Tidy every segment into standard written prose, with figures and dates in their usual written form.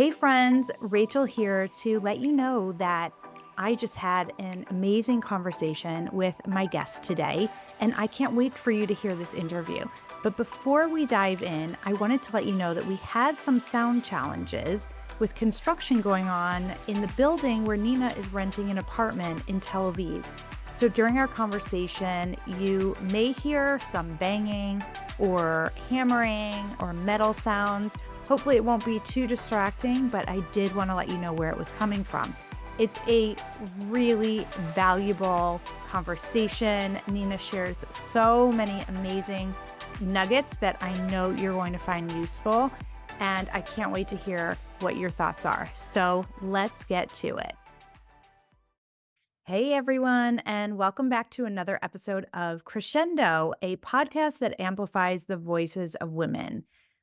Hey friends, Rachel here to let you know that I just had an amazing conversation with my guest today, and I can't wait for you to hear this interview. But before we dive in, I wanted to let you know that we had some sound challenges with construction going on in the building where Nina is renting an apartment in Tel Aviv. So during our conversation, you may hear some banging or hammering or metal sounds. Hopefully it won't be too distracting, but I did want to let you know where it was coming from. It's a really valuable conversation. Nina shares so many amazing nuggets that I know you're going to find useful, and I can't wait to hear what your thoughts are. So let's get to it. Hey everyone, and welcome back to another episode of Crescendo, a podcast that amplifies the voices of women.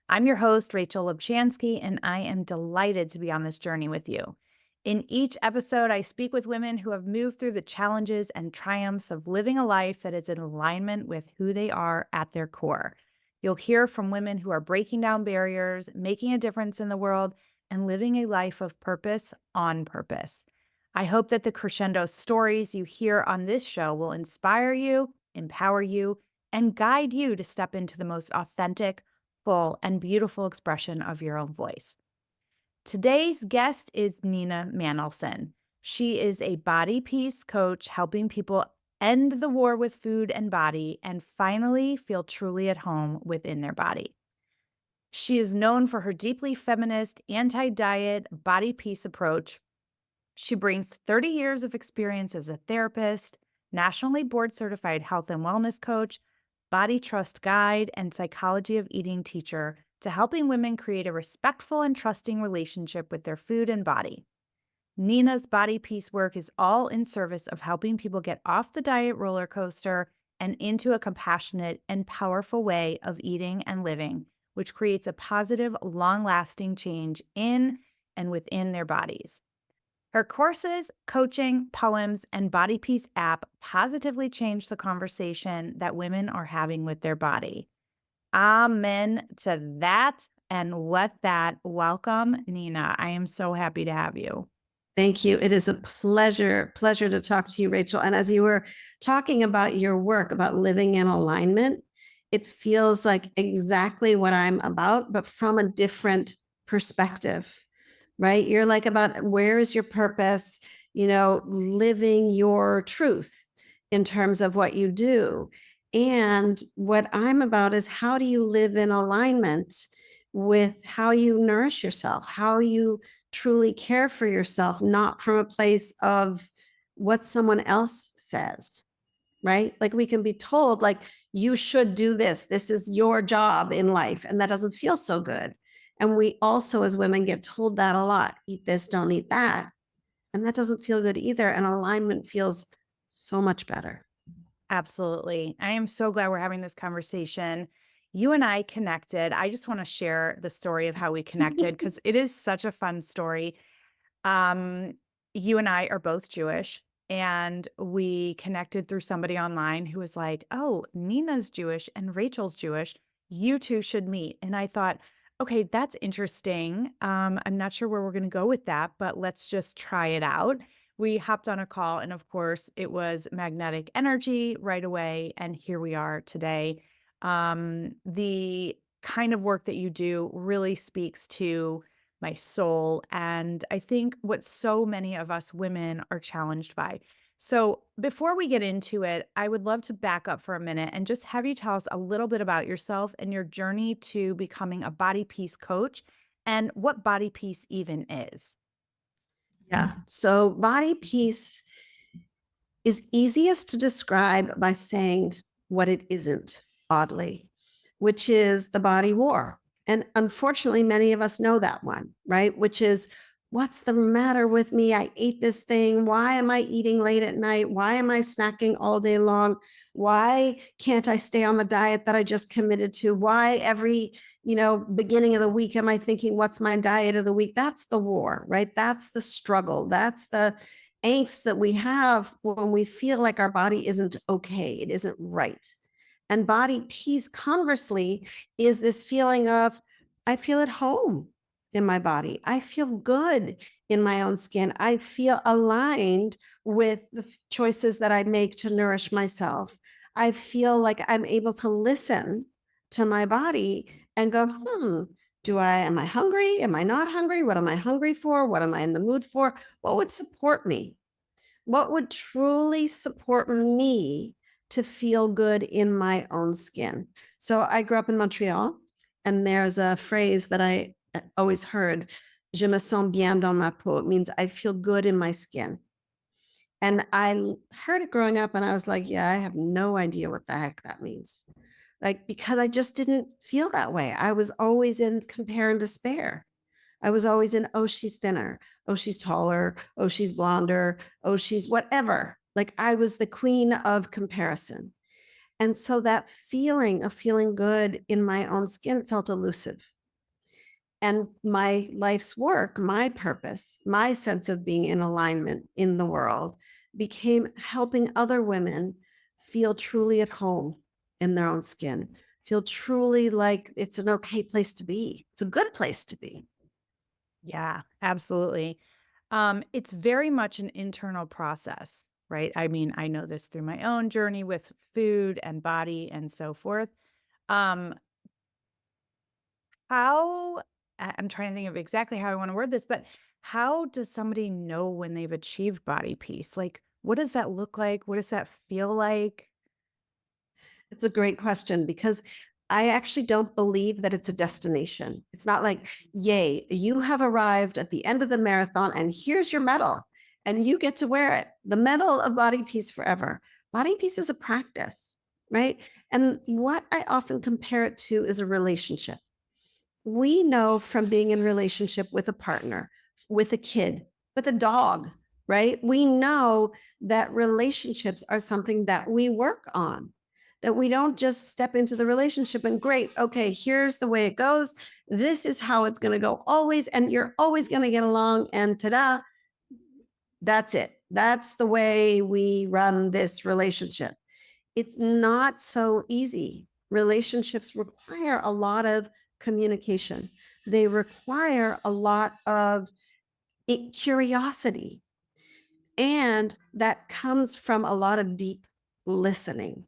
I'm your host, Rachel Lubchansky, and I am delighted to be on this journey with you. In each episode, I speak with women who have moved through the challenges and triumphs of living a life that is in alignment with who they are at their core. You'll hear from women who are breaking down barriers, making a difference in the world, and living a life of purpose on purpose. I hope that the crescendo stories you hear on this show will inspire you, empower you, and guide you to step into the most authentic, full, and beautiful expression of your own voice. Today's guest is Nina Manolson. She is a body peace coach helping people end the war with food and body and finally feel truly at home within their body. She is known for her deeply feminist, anti-diet, body peace approach. She brings 30 years of experience as a therapist, nationally board certified health and wellness coach, body trust guide, and psychology of eating teacher to helping women create a respectful and trusting relationship with their food and body. Nina's body peace work is all in service of helping people get off the diet roller coaster and into a compassionate and powerful way of eating and living, which creates a positive, long-lasting change in and within their bodies. Her courses, coaching, poems, and Body Peace app positively change the conversation that women are having with their body. Amen to that. And with that, welcome, Nina. I am so happy to have you. Thank you. It is a pleasure to talk to you, Rachel. And as you were talking about your work, about living in alignment, it feels like exactly what I'm about, but from a different perspective, right? You're like about where is your purpose, living your truth in terms of what you do. And what I'm about is how do you live in alignment with how you nourish yourself, how you truly care for yourself, not from a place of what someone else says, right? Like we can be told, like, you should do this. This is your job in life. And that doesn't feel so good. And we also, as women, get told that a lot. Eat this, don't eat that. And that doesn't feel good either. And alignment feels so much better. Absolutely. I am so glad we're having this conversation. You and I connected. I just want to share the story of how we connected because it is such a fun story. Um, you and I are both Jewish, and we connected through somebody online who was like, "Oh, Nina's Jewish and Rachel's Jewish. You two should meet." And I thought, okay, that's interesting. I'm not sure where we're going to go with that, but let's just try it out. We hopped on a call, and of course, it was magnetic energy right away. And here we are today. The kind of work that you do really speaks to my soul. And I think what so many of us women are challenged by. So before we get into it, I would love to back up for a minute and just have you tell us a little bit about yourself and your journey to becoming a body peace coach and what body peace even is. Yeah. So body peace is easiest to describe by saying what it isn't, oddly, which is the body war. And unfortunately, many of us know that one, right? Which is, what's the matter with me? I ate this thing. Why am I eating late at night? Why am I snacking all day long? Why can't I stay on the diet that I just committed to? Why every, beginning of the week am I thinking, what's my diet of the week? That's the war, right? That's the struggle. That's the angst that we have when we feel like our body isn't okay, it isn't right. And body peace, conversely, is this feeling of, I feel at home. in my body. I feel good in my own skin. I feel aligned with the choices that I make to nourish myself. I feel like I'm able to listen to my body and go, am I hungry? Am I not hungry? What am I hungry for? What am I in the mood for? What would support me? What would truly support me to feel good in my own skin? So I grew up in Montreal, and there's a phrase that I always heard, je me sens bien dans ma peau. It means I feel good in my skin. And heard it growing up, and I was like, yeah, I have no idea what the heck that means. Like, because I just didn't feel that way. I was always in compare and despair. I was always in, oh, she's thinner. Oh, she's taller. Oh, she's blonder. Oh, she's whatever. Like I was the queen of comparison. And so that feeling of feeling good in my own skin felt elusive. And my life's work, my purpose, my sense of being in alignment in the world became helping other women feel truly at home in their own skin, feel truly like it's an okay place to be. It's a good place to be. Yeah, absolutely. It's very much an internal process, right? I mean, I know this through my own journey with food and body and so forth. Um, how I'm trying to think of exactly how I want to word this, but how does somebody know when they've achieved body peace? Like, what does that look like? What does that feel like? It's a great question because I actually don't believe that it's a destination. It's not like, yay, you have arrived at the end of the marathon and here's your medal and you get to wear it. The medal of body peace forever. Body peace is a practice, right? And what I often compare it to is a relationship. We know from being in relationship with a partner, with a kid, with a dog, right? We know that relationships are something that we work on, that we don't just step into the relationship and great, okay, here's the way it goes. This is how it's going to go always. And you're always going to get along. And ta-da, that's it. That's the way we run this relationship. It's not so easy. Relationships require a lot of communication. They require a lot of curiosity. And that comes from a lot of deep listening.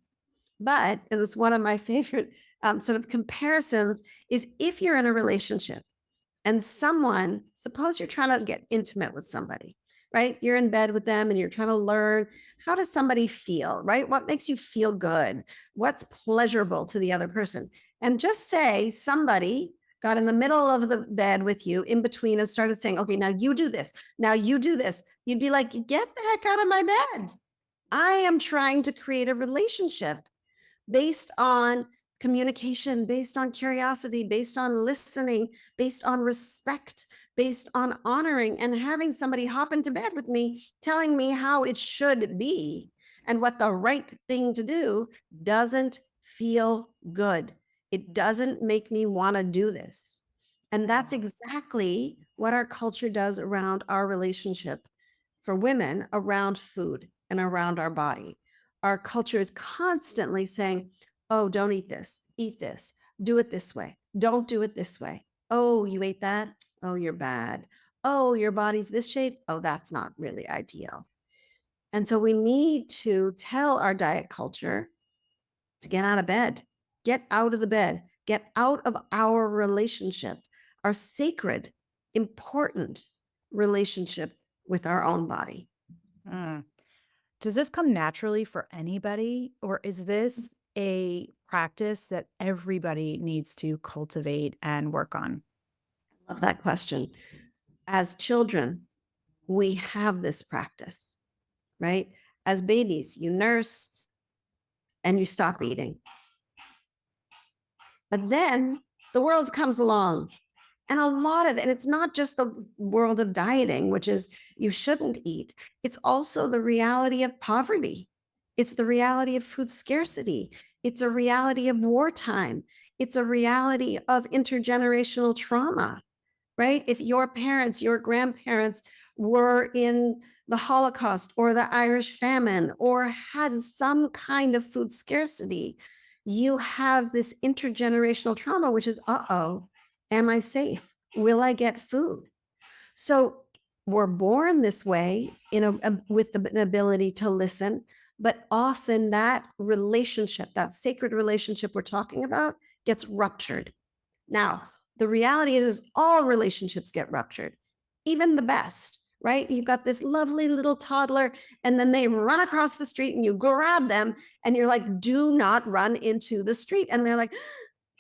But it was one of my favorite sort of comparisons is if you're in a relationship and someone, suppose you're trying to get intimate with somebody, right? You're in bed with them and you're trying to learn how does somebody feel, right? What makes you feel good? What's pleasurable to the other person? And just say somebody got in the middle of the bed with you in between and started saying, okay, now you do this. Now you do this. You'd be like, get the heck out of my bed. I am trying to create a relationship based on communication, based on curiosity, based on listening, based on respect, based on honoring and having somebody hop into bed with me, telling me how it should be and what the right thing to do doesn't feel good. It doesn't make me want to do this. And that's Yeah. exactly what our culture does around our relationship for women around food and around our body. Our culture is constantly saying, oh, don't eat this, do it this way, don't do it this way. Oh, you ate that? Oh, you're bad. Oh, your body's this shape? Oh, that's not really ideal. And so we need to tell our diet culture to get out of bed, get out of the bed, get out of our relationship, our sacred, important relationship with our own body. Mm. Does this come naturally for anybody, or is this a practice that everybody needs to cultivate and work on? Love that question. As children, we have this practice, right? As babies, you nurse and you stop eating. But then the world comes along and a lot of, and it's not just the world of dieting, which is you shouldn't eat. It's also the reality of poverty. It's the reality of food scarcity. It's a reality of wartime. It's a reality of intergenerational trauma, right? If your parents, your grandparents were in the Holocaust or the Irish famine or had some kind of food scarcity, you have this intergenerational trauma, which is, uh oh, am I safe? Will I get food? So we're born this way, with an ability to listen, but often that relationship, that sacred relationship we're talking about, gets ruptured. Now, the reality is all relationships get ruptured, even the best, right? You've got this lovely little toddler, and then they run across the street and you grab them and you're like, do not run into the street. And they're like,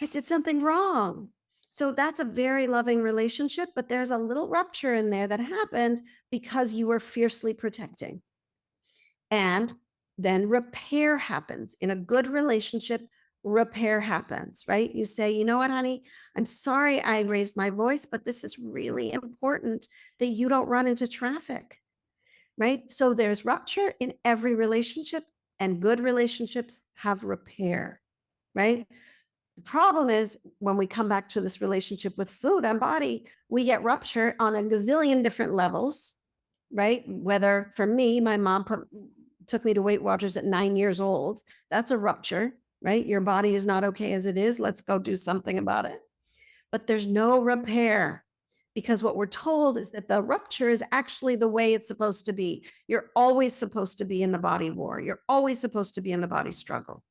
I did something wrong. So that's a very loving relationship, but there's a little rupture in there that happened because you were fiercely protecting. And then repair happens. In a good relationship, repair happens, right? You say, you know what, honey, I'm sorry I raised my voice, but this is really important that you don't run into traffic, right? So there's rupture in every relationship, and good relationships have repair, right? The problem is when we come back to this relationship with food and body, we get rupture on a gazillion different levels, right? Whether for me, my mom took me to Weight Watchers at 9 years old. That's a rupture, right? Your body is not okay as it is. Let's go do something about it. But there's no repair because what we're told is that the rupture is actually the way it's supposed to be. You're always supposed to be in the body war. You're always supposed to be in the body struggle.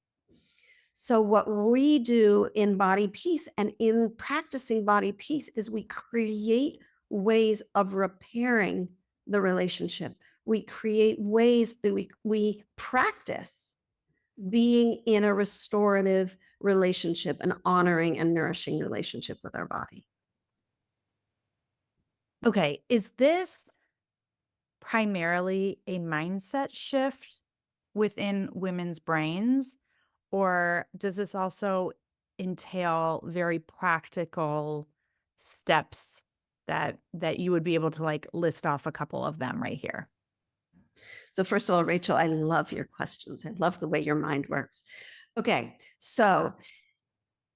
So, what we do in body peace and in practicing body peace is we create ways of repairing the relationship. We create ways that we practice being in a restorative relationship, an honoring and nourishing relationship with our body. Okay, is this primarily a mindset shift within women's brains, or does this also entail very practical steps that you would be able to, like, list off a couple of them right here? So, first of all, Rachel, I love your questions. I love the way your mind works. Okay, so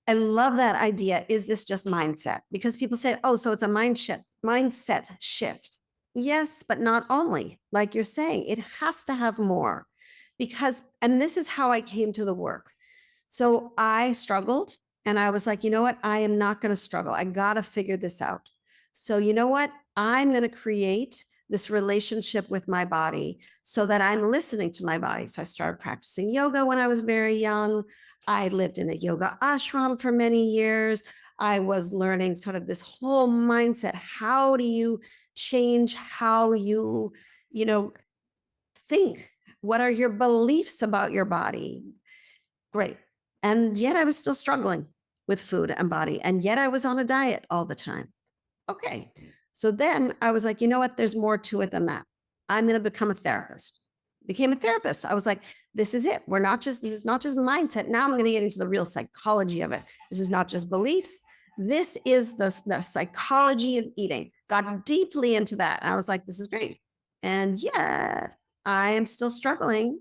I love that idea. Is this just mindset? Because people say, oh, so it's a mindset shift. Yes, but not only. Like you're saying, it has to have more. Because, and this is how I came to the work. So I struggled and I was like, you know what? I am not going to struggle. I got to figure this out. So, you know what? I'm going to create this relationship with my body so that I'm listening to my body. So I started practicing yoga when I was very young. I lived in a yoga ashram for many years. I was learning sort of this whole mindset. How do you change how you know, think? What are your beliefs about your body? Great. And yet I was still struggling with food and body. And yet I was on a diet all the time. Okay. So then I was like, you know what? There's more to it than that. I'm going to become a therapist. Became a therapist. I was like, this is it. This is not just mindset. Now I'm going to get into the real psychology of it. This is not just beliefs. This is the psychology of eating. Got deeply into that. And I was like, this is great. And yeah, I am still struggling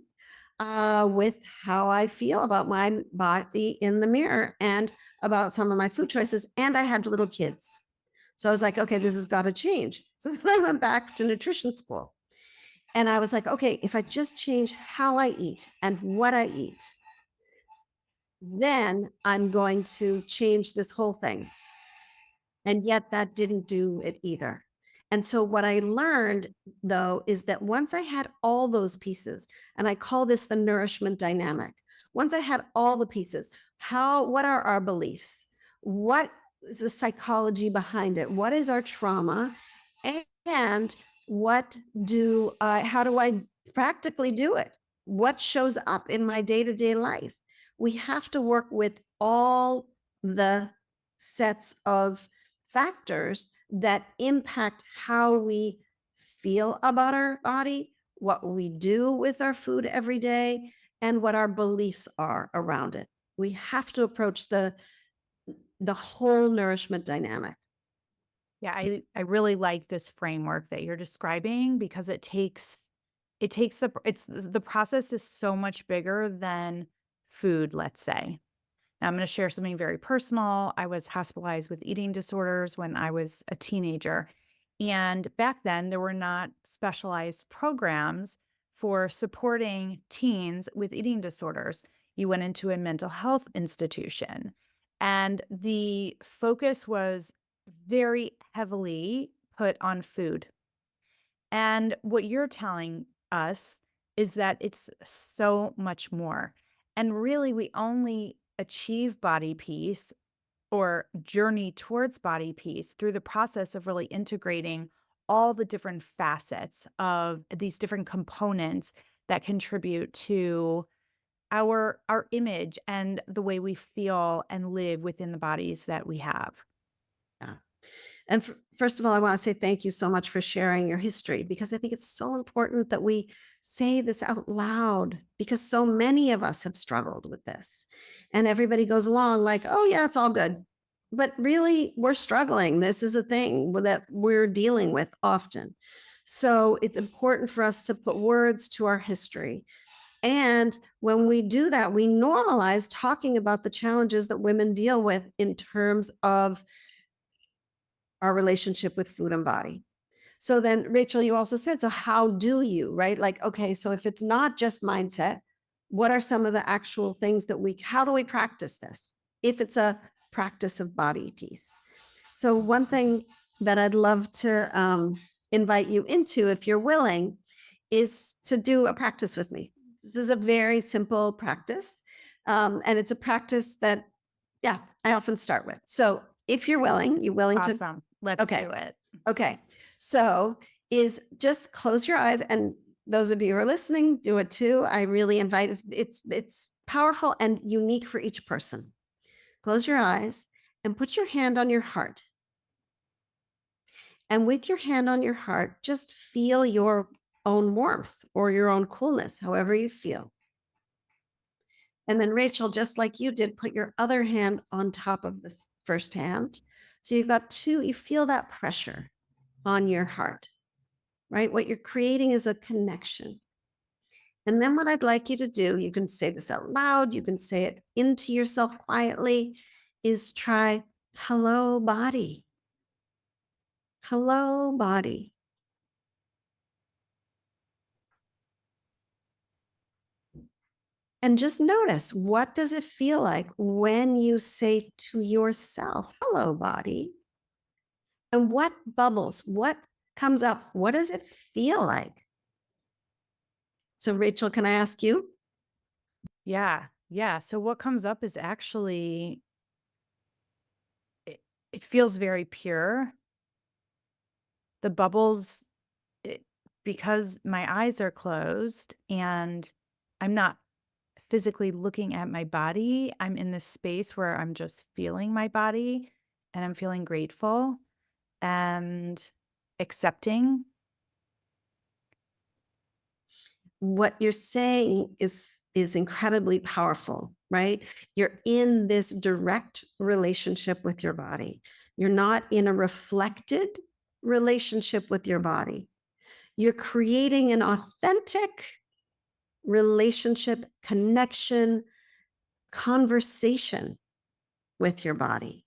with how I feel about my body in the mirror and about some of my food choices. And I had little kids. So I was like, okay, this has got to change. So then I went back to nutrition school and I was like, okay, if I just change how I eat and what I eat, then I'm going to change this whole thing. And yet that didn't do it either. And so what I learned though is that once I had all those pieces, and I call this the nourishment dynamic. Once I had all the pieces, what are our beliefs? What is the psychology behind it? What is our trauma? And how do I practically do it? What shows up in my day-to-day life? We have to work with all the sets of factors that impact how we feel about our body, what we do with our food every day, and what our beliefs are around it. We have to approach the whole nourishment dynamic. Yeah, I really like this framework that you're describing because it takes the process is so much bigger than food, let's say. Now, I'm going to share something very personal. I was hospitalized with eating disorders when I was a teenager. And back then, there were not specialized programs for supporting teens with eating disorders. You went into a mental health institution, and the focus was very heavily put on food. And what you're telling us is that it's so much more. And really, we only achieve body peace or journey towards body peace through the process of really integrating all the different facets of these different components that contribute to our image and the way we feel and live within the bodies that we have. Yeah. And first of all, I want to say thank you so much for sharing your history because I think it's so important that we say this out loud because so many of us have struggled with this. And everybody goes along like, oh, yeah, it's all good. But really, we're struggling. This is a thing that we're dealing with often. So it's important for us to put words to our history. And when we do that, we normalize talking about the challenges that women deal with in terms of our relationship with food and body. So then, Rachel, you also said, so how do you, right? Like, okay, so if it's not just mindset, what are some of the actual things that how do we practice this? If it's a practice of body peace. So, one thing that I'd love to invite you into, if you're willing, is to do a practice with me. This is a very simple practice. And it's a practice that, yeah, I often start with. So, if you're willing, you willing to? Awesome. Let's Okay. do it. Okay. So is just close your eyes, and those of you who are listening, do it too. I really invite it's powerful and unique for each person. Close your eyes and put your hand on your heart. And with your hand on your heart, just feel your own warmth or your own coolness, however you feel. And then Rachel, just like you did, put your other hand on top of this first hand. So you've got two, you feel that pressure on your heart. Right? What you're creating is a connection. And then what I'd like you to do, you can say this out loud, you can say it into yourself quietly, is try hello, body. Hello, body. And just notice, what does it feel like when you say to yourself, hello, body? And what bubbles? What comes up? What does it feel like? So, Rachel, can I ask you? Yeah. Yeah. So what comes up is actually it feels very pure. The bubbles, it, because my eyes are closed and I'm not physically looking at my body, I'm in this space where I'm just feeling my body and I'm feeling grateful and accepting. What you're saying is incredibly powerful, right? You're in this direct relationship with your body. You're not in a reflected relationship with your body. You're creating an authentic relationship, connection, conversation with your body.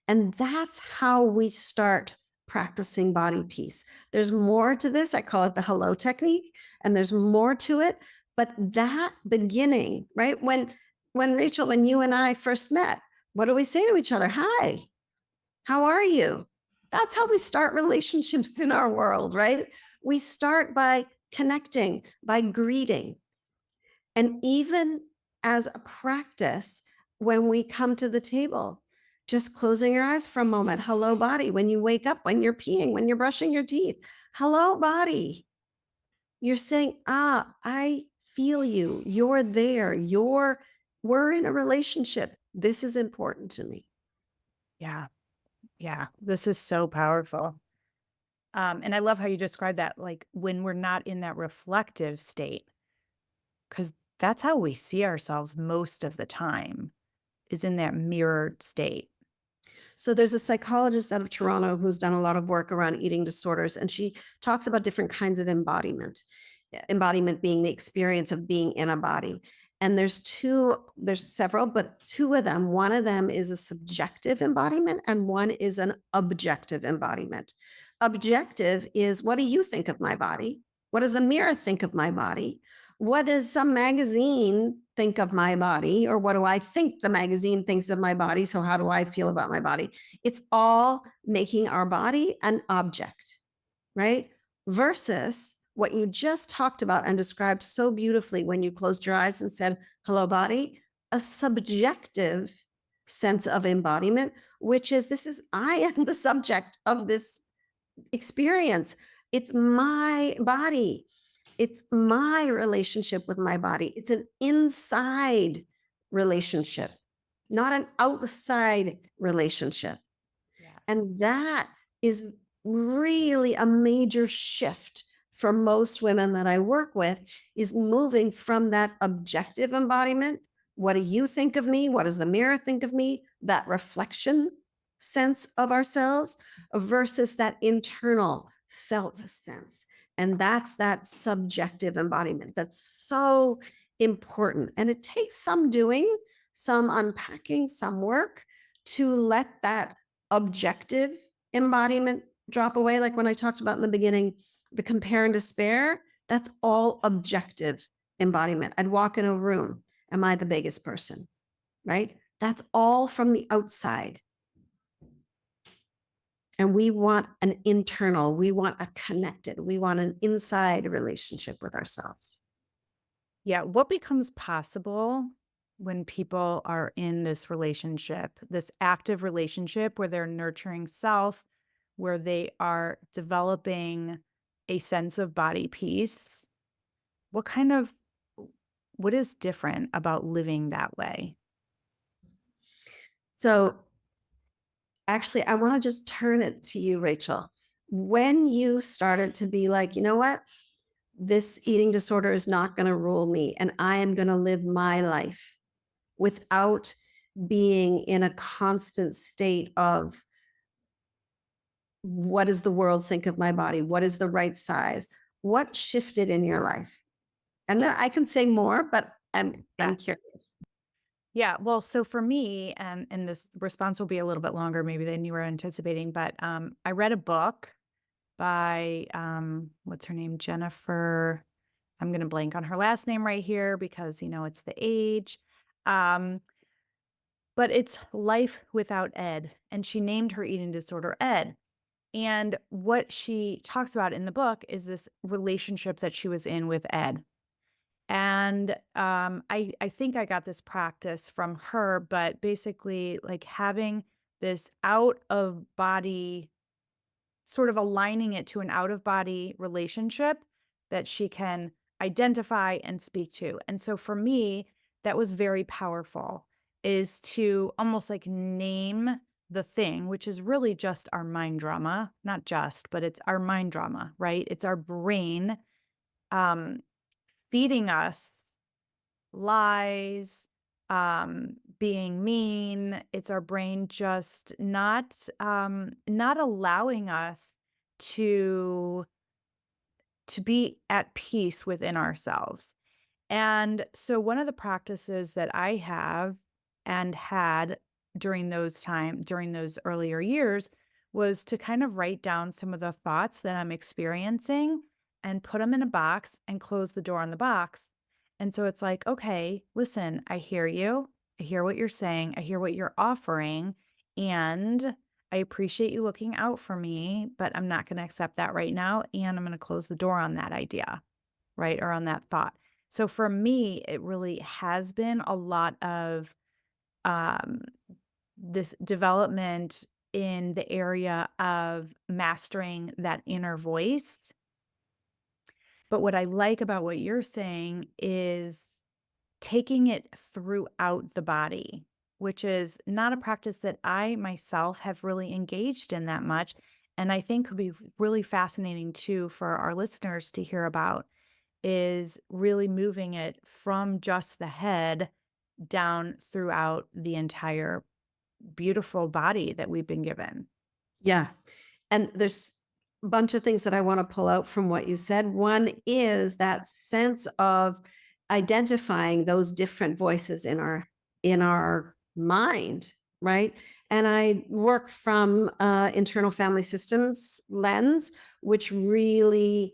And that's how we start practicing body peace. There's more to this. I call it the hello technique, and there's more to it. But that beginning, right? When Rachel and you and I first met, what do we say to each other? Hi, how are you? That's how we start relationships in our world, right? We start by connecting, by greeting. And even as a practice, when we come to the table, just closing your eyes for a moment. Hello, body. When you wake up, when you're peeing, when you're brushing your teeth. Hello, body. You're saying, I feel you. You're there. We're in a relationship. This is important to me. Yeah. Yeah. This is so powerful. And I love how you describe that, like when we're not in that reflective state, because that's how we see ourselves most of the time, is in that mirrored state. So there's a psychologist out of Toronto who's done a lot of work around eating disorders, and she talks about different kinds of embodiment. Embodiment being the experience of being in a body. And there's several, but two of them, one of them is a subjective embodiment and one is an objective embodiment. Objective is, what do you think of my body? What does the mirror think of my body? what does some magazine think of my body? Or what do I think the magazine thinks of my body? So how do I feel about my body? It's all making our body an object, right? Versus what you just talked about and described so beautifully when you closed your eyes and said, hello, body, a subjective sense of embodiment, which is I am the subject of this experience. It's my body. It's my relationship with my body. It's an inside relationship, not an outside relationship. Yes. And that is really a major shift for most women that I work with, is moving from that objective embodiment. What do you think of me? What does the mirror think of me? That reflection sense of ourselves versus that internal felt sense. And that's that subjective embodiment that's so important. And it takes some doing, some unpacking, some work to let that objective embodiment drop away. Like when I talked about in the beginning, the compare and despair, that's all objective embodiment. I'd walk in a room. Am I the biggest person? Right? That's all from the outside. And we want an internal, we want a connected, we want an inside relationship with ourselves. Yeah. What becomes possible when people are in this relationship, this active relationship where they're nurturing self, where they are developing a sense of body peace? What kind of, what is different about living that way? So actually, I want to just turn it to you, Rachel. When you started to be like, you know what? This eating disorder is not going to rule me, and I am going to live my life without being in a constant state of what does the world think of my body? What is the right size? What shifted in your life? And then I can say more, but I'm Yeah. curious. Yeah. Well, so for me, and this response will be a little bit longer maybe than you were anticipating, but I read a book by what's her name? Jennifer. I'm gonna blank on her last name right here because it's the age. Um, but it's Life Without Ed. And she named her eating disorder Ed. And what she talks about in the book is this relationship that she was in with Ed. And I think I got this practice from her, but basically like having this out of body, sort of aligning it to an out of body relationship that she can identify and speak to. And so for me, that was very powerful, is to almost like name the thing, which is really just our mind drama, not just, but it's our mind drama, right? It's our brain um, feeding us lies, being mean. It's our brain just not allowing us to be at peace within ourselves. And so one of the practices that I have and had during those earlier years was to kind of write down some of the thoughts that I'm experiencing and put them in a box and close the door on the box. And so it's like, okay, listen, I hear you. I hear what you're saying. I hear what you're offering. And I appreciate you looking out for me, but I'm not going to accept that right now. And I'm going to close the door on that idea, right? Or on that thought. So for me, it really has been a lot of um, this development in the area of mastering that inner voice. But what I like about what you're saying is taking it throughout the body, which is not a practice that I myself have really engaged in that much. And I think could be really fascinating too for our listeners to hear about, is really moving it from just the head down throughout the entire beautiful body that we've been given. Yeah. And there's a bunch of things that I want to pull out from what you said. One is that sense of identifying those different voices in our mind, right? And I work from internal family systems lens, which really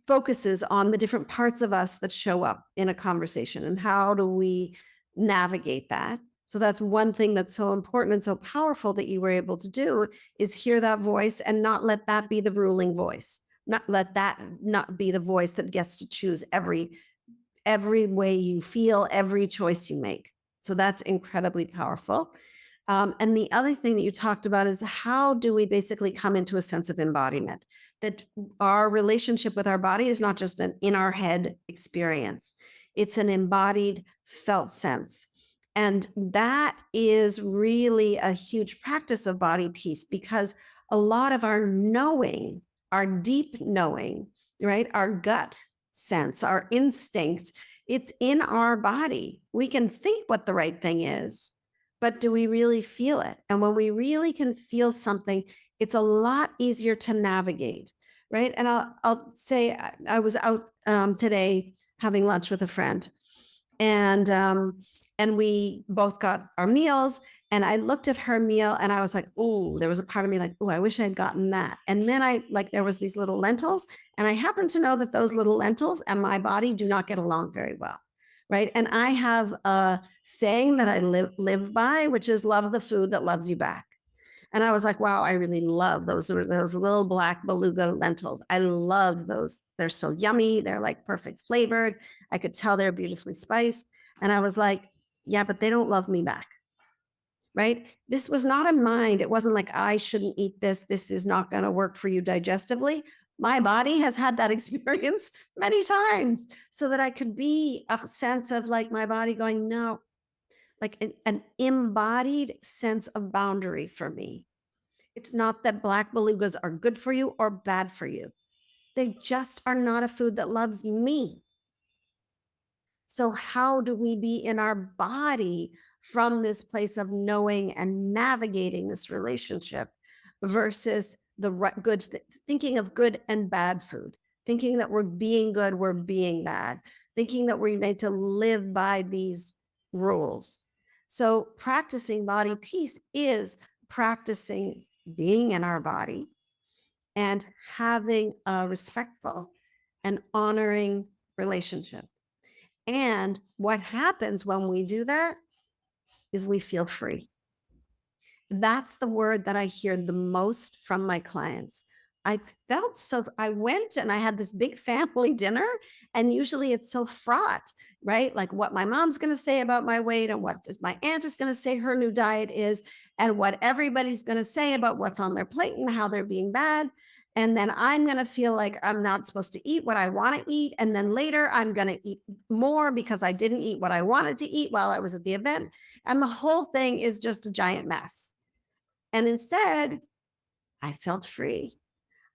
focuses on the different parts of us that show up in a conversation and how do we navigate that. So that's one thing that's so important and so powerful that you were able to do is hear that voice and not let that be the ruling voice. Not let that not be the voice that gets to choose every way you feel, every choice you make. So that's incredibly powerful. And the other thing that you talked about is how do we basically come into a sense of embodiment? That our relationship with our body is not just an in our head experience, it's an embodied, felt sense. And that is really a huge practice of body peace because a lot of our knowing, our deep knowing, right, our gut sense, our instinct, it's in our body. We can think what the right thing is, but do we really feel it? And when we really can feel something, it's a lot easier to navigate, right? And I'll say I was out today having lunch with a friend, and we both got our meals. And I looked at her meal, and I was like, "Oh," there was a part of me like, "Oh, I wish I had gotten that." And then I like there was these little lentils, and I happen to know that those little lentils and my body do not get along very well, right? And I have a saying that I live by, which is love the food that loves you back. And I was like, wow, I really love those little black beluga lentils. I love those. They're so yummy. They're like perfect flavored. I could tell they're beautifully spiced. And I was like, yeah, but they don't love me back. Right. This was not a mind. It wasn't like I shouldn't eat this. This is not going to work for you digestively. My body has had that experience many times so that I could be a sense of like my body going, no, like an embodied sense of boundary for me. It's not that black belugas are good for you or bad for you. They just are not a food that loves me. So, how do we be in our body from this place of knowing and navigating this relationship versus the thinking of good and bad food, thinking that we're being good, we're being bad, thinking that we need to live by these rules. So, practicing body peace is practicing being in our body and having a respectful and honoring relationship. And what happens when we do that is we feel free. That's the word that I hear the most from my clients. I felt so, I went and I had this big family dinner, and usually it's so fraught, right? Like what my mom's going to say about my weight, and what my aunt is going to say her new diet is, and what everybody's going to say about what's on their plate and how they're being bad. And then I'm going to feel like I'm not supposed to eat what I want to eat. And then later I'm going to eat more because I didn't eat what I wanted to eat while I was at the event. And the whole thing is just a giant mess. And instead, I felt free.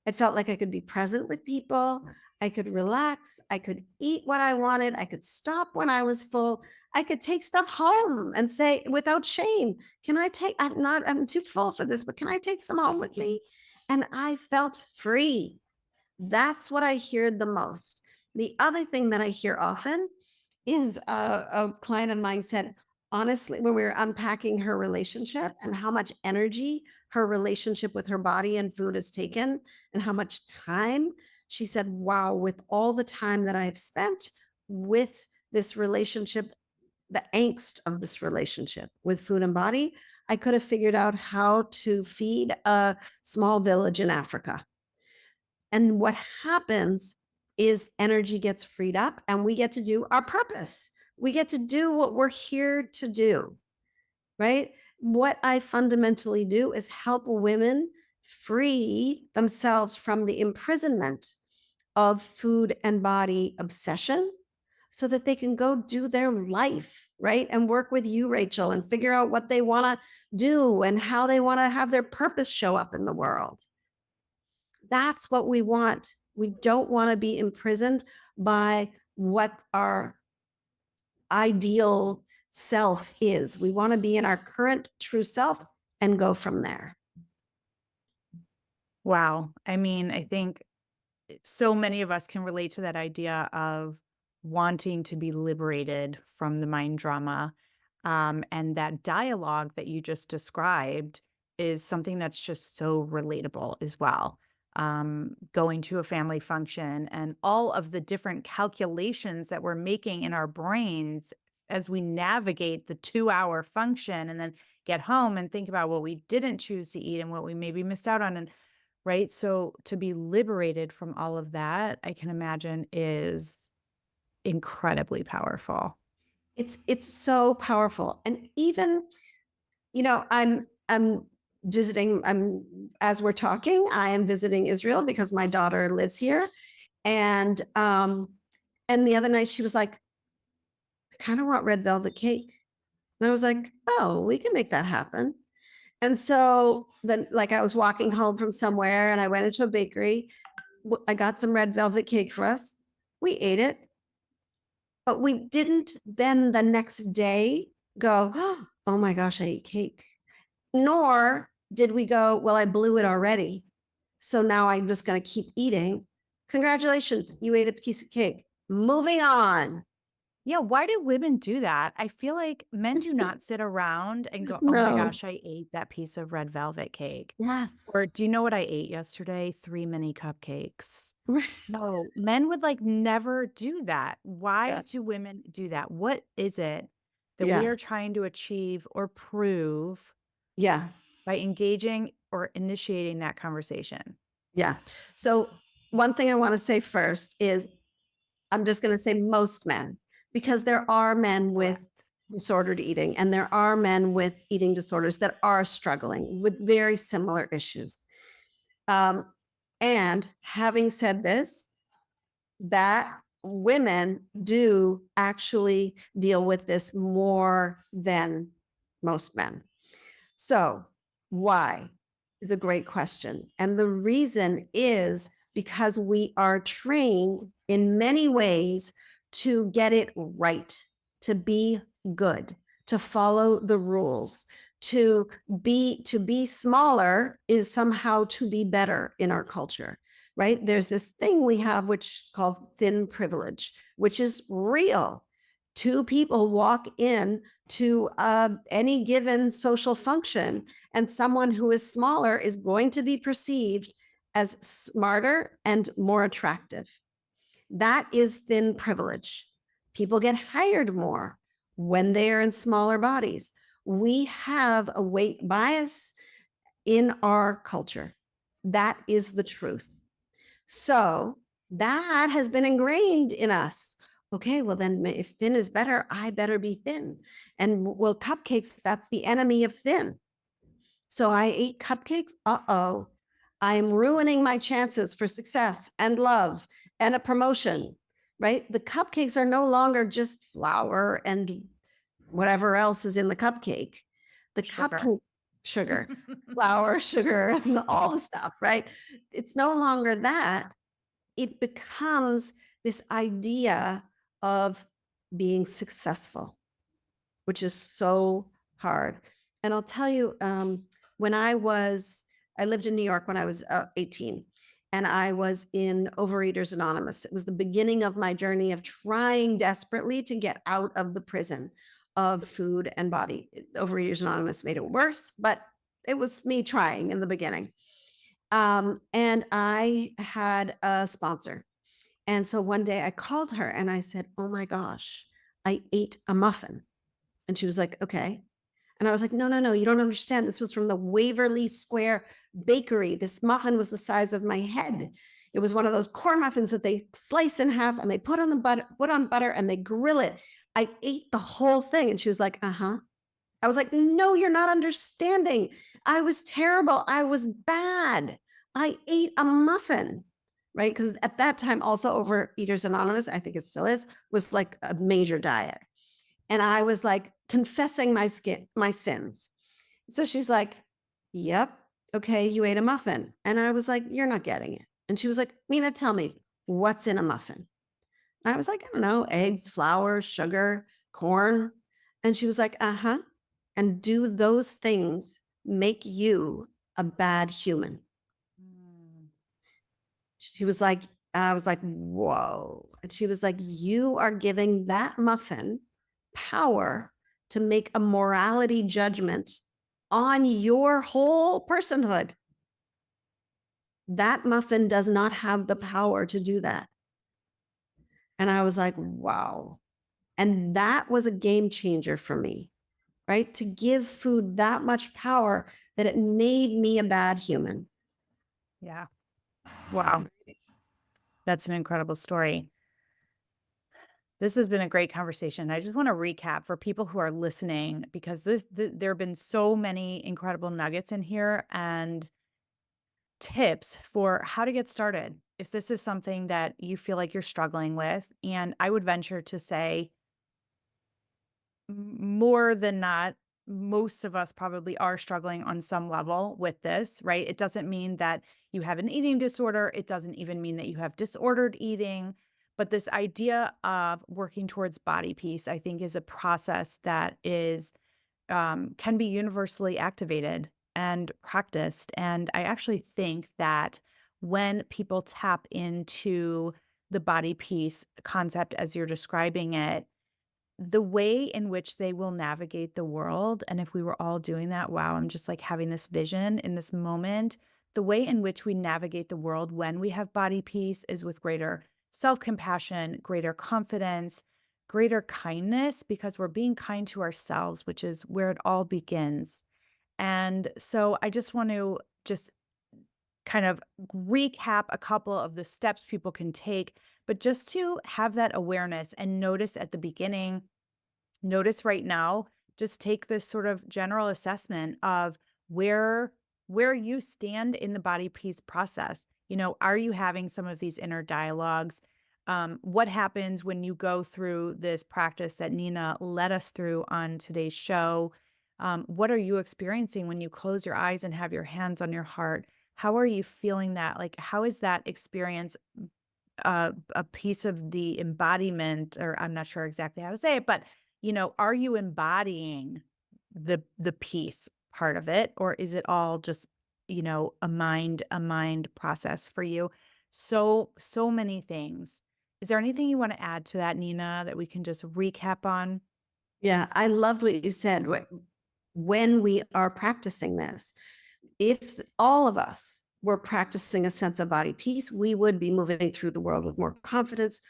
I felt like I could be present with people. I could relax. I could eat what I wanted. I could stop when I was full. I could take stuff home and say without shame, can I take, I'm too full for this, but can I take some home with me? And I felt free. That's what I hear the most. The other thing that I hear often is a client of mine said, honestly, when we were unpacking her relationship and how much energy her relationship with her body and food has taken and how much time, she said, wow, with all the time that I've spent with this relationship, the angst of this relationship with food and body, I could have figured out how to feed a small village in Africa. And what happens is energy gets freed up and we get to do our purpose. We get to do what we're here to do, right? What I fundamentally do is help women free themselves from the imprisonment of food and body obsession so that they can go do their life, right? And work with you, Rachel, and figure out what they want to do and how they want to have their purpose show up in the world. That's what we want. We don't want to be imprisoned by what our ideal self is. We want to be in our current true self and go from there. Wow. I mean, I think so many of us can relate to that idea of wanting to be liberated from the mind drama. And that dialogue that you just described is something that's just so relatable as well. going to a family function, and all of the different calculations that we're making in our brains as we navigate the 2-hour function and then get home and think about what we didn't choose to eat and what we maybe missed out on. And right. So to be liberated from all of that, I can imagine is incredibly powerful. It's so powerful. And even, I'm visiting, as we're talking, I am visiting Israel because my daughter lives here. And the other night she was like, I kind of want red velvet cake. And I was like, oh, we can make that happen. And so then, like, I was walking home from somewhere and I went into a bakery. I got some red velvet cake for us. We ate it, but we didn't then the next day go, oh my gosh, I ate cake. Nor did we go, well, I blew it already. So now I'm just going to keep eating. Congratulations, you ate a piece of cake. Moving on. Yeah, why do women do that? I feel like men do not sit around and go, "Oh my No. gosh, I ate that piece of red velvet cake." Yes. Or, "Do you know what I ate yesterday? 3 mini cupcakes." No, men would, like, never do that. Why Yeah. do women do that? What is it that we Yeah. are trying to achieve or prove Yeah. by engaging or initiating that conversation? Yeah. So, one thing I want to say first is I'm just going to say most men, because there are men with Correct. disordered eating and there are men with eating disorders that are struggling with very similar issues. Um, and having said this, that women do actually deal with this more than most men. So, why is a great question. And the reason is because we are trained in many ways to get it right, to be good, to follow the rules, to be smaller is somehow to be better in our culture, right? There's this thing we have which is called thin privilege, which is real. Two people walk in to any given social function, and someone who is smaller is going to be perceived as smarter and more attractive. That is thin privilege. People get hired more when they are in smaller bodies. We have a weight bias in our culture. That is the truth. So that has been ingrained in us. Okay, well, then if thin is better, I better be thin. And well, cupcakes, that's the enemy of thin. So I ate cupcakes. Uh-oh. I'm ruining my chances for success and love and a promotion, right? The cupcakes are no longer just flour and whatever else is in the cupcake. The Sugar. cupcake, sugar, flour, sugar, and all the stuff, right? It's no longer that. It becomes this idea of being successful, which is so hard. And I'll tell you, when I lived in New York when I was 18, and I was in Overeaters Anonymous. It was the beginning of my journey of trying desperately to get out of the prison of food and body. Overeaters Anonymous made it worse, but it was me trying in the beginning. And I had a sponsor. And so one day I called her and I said, oh my gosh, I ate a muffin. And she was like, okay. And I was like, no, no, no, you don't understand. This was from the Waverly Square Bakery. This muffin was the size of my head. It was one of those corn muffins that they slice in half and they put on the butter, and they grill it. I ate the whole thing. And she was like, uh-huh. I was like, no, you're not understanding. I was terrible. I was bad. I ate a muffin, right? Because at that time, also Overeaters Anonymous, I think it still is, was like a major diet. And I was like confessing my sins. So she's like, yep, okay, you ate a muffin. And I was like, you're not getting it. And she was like, Nina, tell me, what's in a muffin? And I was like, I don't know, eggs, flour, sugar, corn. And she was like, uh-huh. And do those things make you a bad human? Mm. She was like, I was like, whoa. And she was like, you are giving that muffin power to make a morality judgment on your whole personhood. That muffin does not have the power to do that. And I was like, wow. And that was a game changer for me, right? To give food that much power that it made me a bad human. Yeah. Wow. That's an incredible story. This has been a great conversation. I just want to recap for people who are listening because there have been so many incredible nuggets in here and tips for how to get started. If this is something that you feel like you're struggling with, and I would venture to say more than not, most of us probably are struggling on some level with this, right? It doesn't mean that you have an eating disorder. It doesn't even mean that you have disordered eating. But this idea of working towards body peace, I think, is a process that is can be universally activated and practiced. And I actually think that when people tap into the body peace concept as you're describing it, the way in which they will navigate the world, and if we were all doing that, wow, I'm just like having this vision in this moment. The way in which we navigate the world when we have body peace is with greater self-compassion, greater confidence, greater kindness, because we're being kind to ourselves, which is where it all begins. And so I just want to just kind of recap a couple of the steps people can take, but just to have that awareness and notice at the beginning. Notice right now, just take this sort of general assessment of where where you stand in the body peace process. You know, are you having some of these inner dialogues? What happens when you go through this practice that Nina led us through on today's show? What are you experiencing when you close your eyes and have your hands on your heart? How are you feeling that? Like, how is that experience a piece of the embodiment, or I'm not sure exactly how to say it, but, you know, are you embodying the peace part of it, or is it all just, you know, a mind process for you? So many things. Is there anything you wanna add to that, Nina, that we can just recap on? Yeah, I love what you said. When we are practicing this, if all of us were practicing a sense of body peace, we would be moving through the world with more confidence,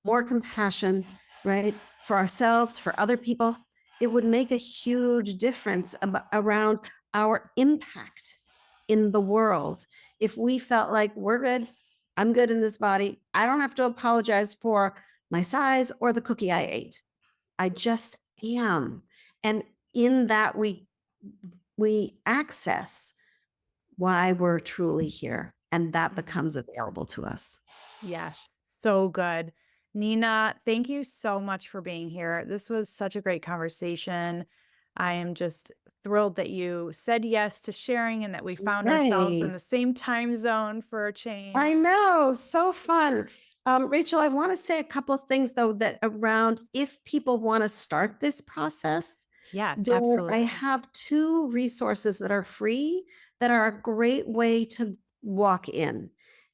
more compassion, right? For ourselves, for other people. It would make a huge difference around our impact in the world if we felt like we're good. I'm good in this body. I don't have to apologize for my size or the cookie I ate. I just am. And in that we access why we're truly here, and that Mhm. becomes available to us. Yes, so good. Nina, thank you so much for being here. This was such a great conversation. I am just thrilled that you said yes to sharing and that we found ourselves in Right. the same time zone for a I change. know, so fun. Rachel, I want to say a couple of things though that around if people want to start this process, Yes, there I absolutely. have two resources that are free that are a great way to walk in.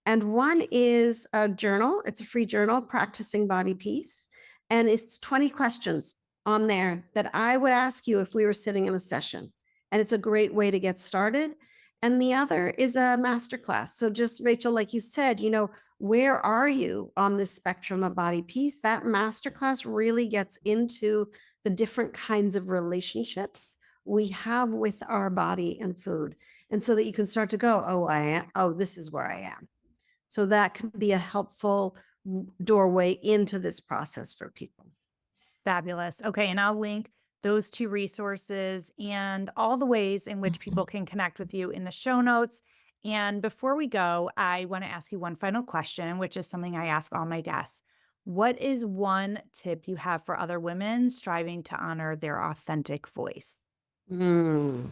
And one is a journal. It's a free journal, Practicing Body Peace, and it's 20 questions on there that I would ask you if we were sitting in a session. And it's a great way to get started. And the other is a masterclass. So just Rachel, like you said, where are you on this spectrum of body peace? That masterclass really gets into the different kinds of relationships we have with our body and food. And so that you can start to go, oh, this is where I am. So that can be a helpful doorway into this process for people. Fabulous. Okay, and I'll link those two resources and all the ways in which people can connect with you in the show notes. And before we go, I want to ask you one final question, which is something I ask all my guests. What is one tip you have for other women striving to honor their authentic voice? Mm.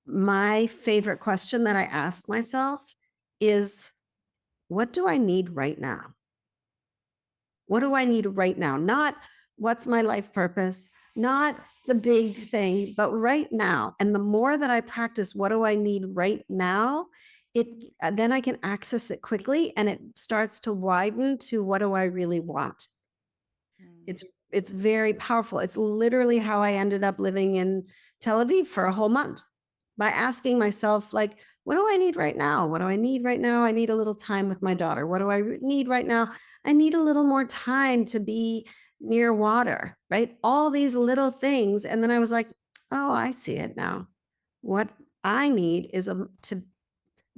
My favorite question that I ask myself is, what do I need right now? What do I need right now? Not what's my life purpose, not the big thing, but right now. And the more that I practice, what do I need right now? It then I can access it quickly and it starts to widen to what do I really want? Mm. It's very powerful. It's literally how I ended up living in Tel Aviv for a whole month by asking myself, like, What do I need right now? What do I need right now? I need a little time with my daughter. What do I need right now? I need a little more time to be near water, right? All these little things. And then I was like, oh, I see it now. What I need is to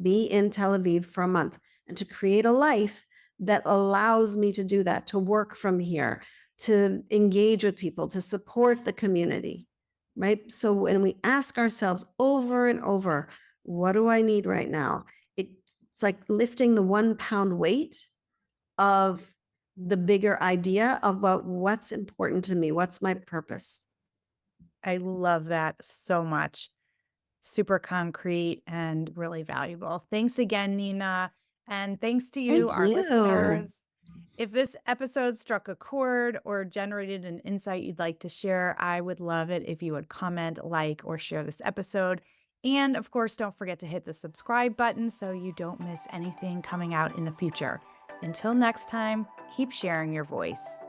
be in Tel Aviv for a month and to create a life that allows me to do that, to work from here, to engage with people, to support the community, right? So when we ask ourselves over and over, what do I need right now? It's like lifting the 1 pound weight of the bigger idea about what's important to me, what's my purpose. I love that so much. Super concrete and really valuable. Thanks again, Nina. And thanks to you, Thank our you. listeners. If this episode struck a chord or generated an insight you'd like to share, I would love it if you would comment, like, or share this episode. And of course, don't forget to hit the subscribe button so you don't miss anything coming out in the future. Until next time, keep sharing your voice.